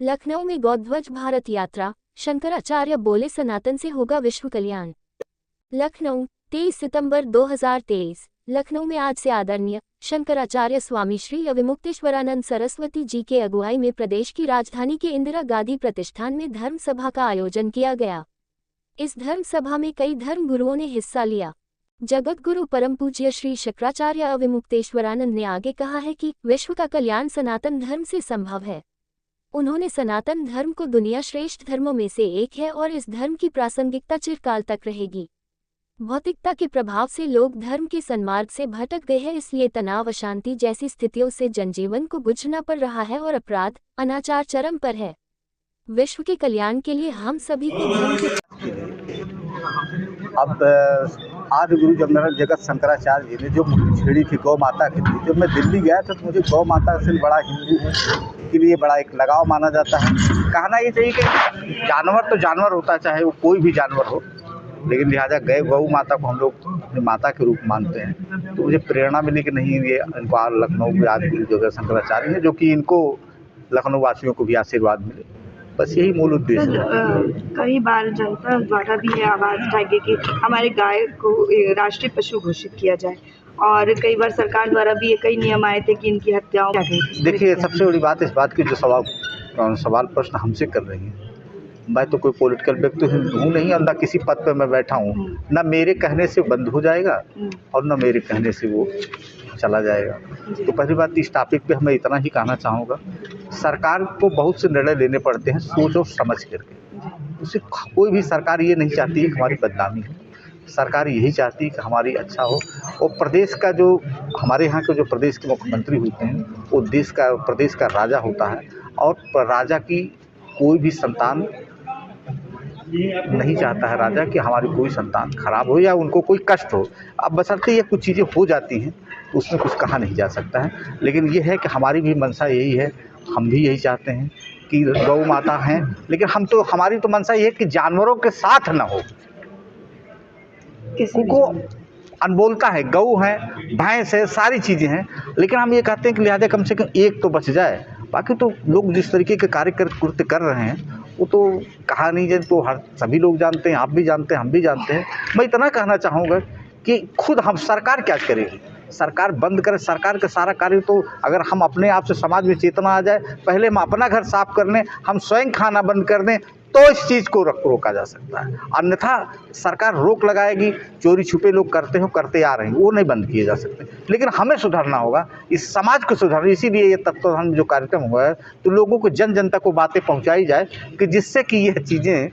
लखनऊ में गौध्वज भारत यात्रा, शंकराचार्य बोले सनातन से होगा विश्व कल्याण। लखनऊ 23 सितंबर 2023। लखनऊ में आज से आदरणीय शंकराचार्य स्वामी श्री अविमुक्तेश्वरानंद सरस्वती जी के अगुवाई में प्रदेश की राजधानी के इंदिरा गांधी प्रतिष्ठान में धर्म सभा का आयोजन किया गया। इस धर्म सभा में कई धर्म गुरुओं ने हिस्सा लिया। जगत गुरु परम पूज्य श्री शंकराचार्य अविमुक्तेश्वरानंद ने आगे कहा है कि विश्व का कल्याण सनातन धर्म से संभव है। उन्होंने सनातन धर्म को दुनिया श्रेष्ठ धर्मों में से एक है और इस धर्म की प्रासंगिकता चिरकाल तक रहेगी। भौतिकता के प्रभाव से लोग धर्म के सन्मार्ग से भटक गए हैं, इसलिए तनाव, अशांति जैसी स्थितियों से जनजीवन को जूझना पड़ रहा है और अपराध, अनाचार चरम पर है। विश्व के कल्याण के लिए हम सभी को धर्म के अब आदि गुरु जब मेरा जगत शंकराचार्य जी ने जो छेड़ी थी गौ माता की थी, जब मैं दिल्ली गया था तो मुझे गौ माता से बड़ा हिंदू के लिए बड़ा एक लगाव माना जाता है। कहना ये चाहिए कि जानवर तो जानवर होता है, चाहे वो कोई भी जानवर हो, लेकिन लिहाजा गौ माता को हम लोग अपनी माता के रूप मानते हैं। तो मुझे प्रेरणा मिली कि नहीं, ये इनको लखनऊ में आदि गुरु जगत शंकराचार्य है, जो कि इनको लखनऊ वासियों को भी आशीर्वाद मिले, बस यही मूल उद्देश्य है। कई बार जनता द्वारा भी ये आवाज़ उठाई गई कि हमारे गाय को राष्ट्रीय पशु घोषित किया जाए, और कई बार सरकार द्वारा भी ये कई नियम आए थे कि इनकी हत्याओं की। देखिए, सबसे बड़ी बात इस बात की जो सवाल प्रश्न हमसे कर रही हैं, मैं तो कोई पॉलिटिकल व्यक्ति हूँ नहीं, और न किसी पद पर मैं बैठा हूँ, न मेरे कहने से बंद हो जाएगा और न मेरे कहने से वो चला जाएगा। तो पहली बात इस टॉपिक पे मैं इतना ही कहना चाहूँगा, सरकार को बहुत से निर्णय लेने पड़ते हैं सोच और समझ करके। उसे कोई भी सरकार ये नहीं चाहती है कि हमारी बदनामी हो, सरकार यही चाहती है कि हमारी अच्छा हो। और प्रदेश का जो हमारे यहाँ के जो प्रदेश के मुख्यमंत्री होते हैं, वो प्रदेश का राजा होता है, और राजा की कोई भी संतान नहीं चाहता है राजा कि हमारी कोई संतान खराब हो या उनको कोई कष्ट हो। अब बशर्ते ये कुछ चीज़ें हो जाती हैं तो उसमें कुछ कहा नहीं जा सकता है, लेकिन ये है कि हमारी भी मंशा यही है, हम भी यही चाहते हैं कि गौ माता हैं, लेकिन हमारी तो मंशा ये है कि जानवरों के साथ ना हो। उनको अनबोलता है, गऊ है, भैंस है, सारी चीज़ें हैं, लेकिन हम ये कहते हैं कि लिहाजा कम से कम एक तो बच जाए। बाकी तो लोग जिस तरीके के कृत्य कर रहे हैं वो तो कहा नहीं जाए, तो सभी लोग जानते हैं, आप भी जानते हैं, हम भी जानते हैं। मैं इतना कहना चाहूँगा कि खुद हम सरकार क्या करेगी, सरकार बंद करे, सरकार का सारा कार्य तो अगर हम अपने आप से समाज में चेतना आ जाए, पहले हम अपना घर साफ कर लें, हम स्वयं खाना बंद कर दें, तो इस चीज़ को रोका जा सकता है। अन्यथा सरकार रोक लगाएगी, चोरी छुपे लोग करते आ रहे हैं, वो नहीं बंद किए जा सकते। लेकिन हमें सुधरना होगा, इस समाज को सुधारना। इसीलिए ये तत्वधान जो कार्यक्रम हुआ है, तो लोगों को जन जनता को बातें पहुंचाई जाए कि जिससे कि यह चीज़ें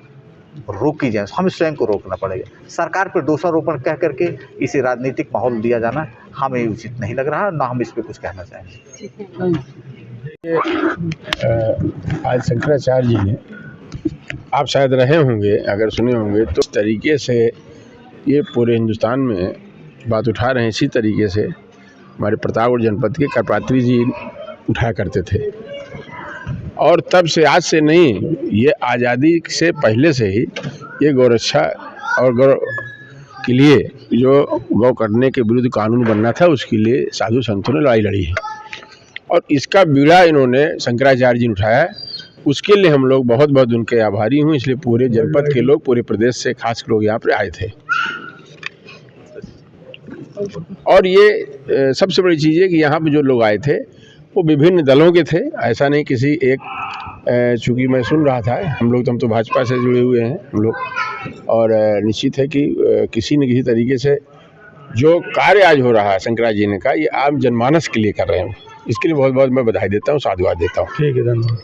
रोकी जाए। हमें स्वयं को रोकना पड़ेगा। सरकार पर दोषारोपण कह करके इसे राजनीतिक माहौल दिया जाना हमें उचित नहीं लग रहा, ना हम इस पर कुछ कहना चाहेंगे। आज शंकराचार्य जी ने, आप शायद रहे होंगे, अगर सुने होंगे, तो इस तरीके से ये पूरे हिंदुस्तान में बात उठा रहे हैं। इसी तरीके से हमारे प्रतापगढ़ जनपद के करपात्री जी उठाया करते थे, और तब से, आज से नहीं, ये आज़ादी से पहले से ही ये गौरक्षा और गौ के लिए जो गौ करने के विरुद्ध कानून बनना था, उसके लिए साधु संतों ने लड़ाई लड़ी है, और इसका बीड़ा इन्होंने शंकराचार्य जी ने उठाया। उसके लिए हम लोग बहुत बहुत उनके आभारी हूँ। इसलिए पूरे जनपद के लोग, पूरे प्रदेश से खास लोग यहाँ पर आए थे। और ये सबसे बड़ी चीज़ है कि यहाँ पे जो लोग आए थे वो विभिन्न दलों के थे, ऐसा नहीं किसी एक। चूँकि मैं सुन रहा था, हम तो भाजपा से जुड़े हुए हैं हम लोग, और निश्चित है कि किसी न किसी तरीके से जो कार्य आज हो रहा है शंकराचार्य जी ने का, ये आम जनमानस के लिए कर रहे हैं। इसके लिए बहुत बहुत मैं बधाई देता हूँ, साधुवाद देता हूँ। ठीक है, धन्यवाद।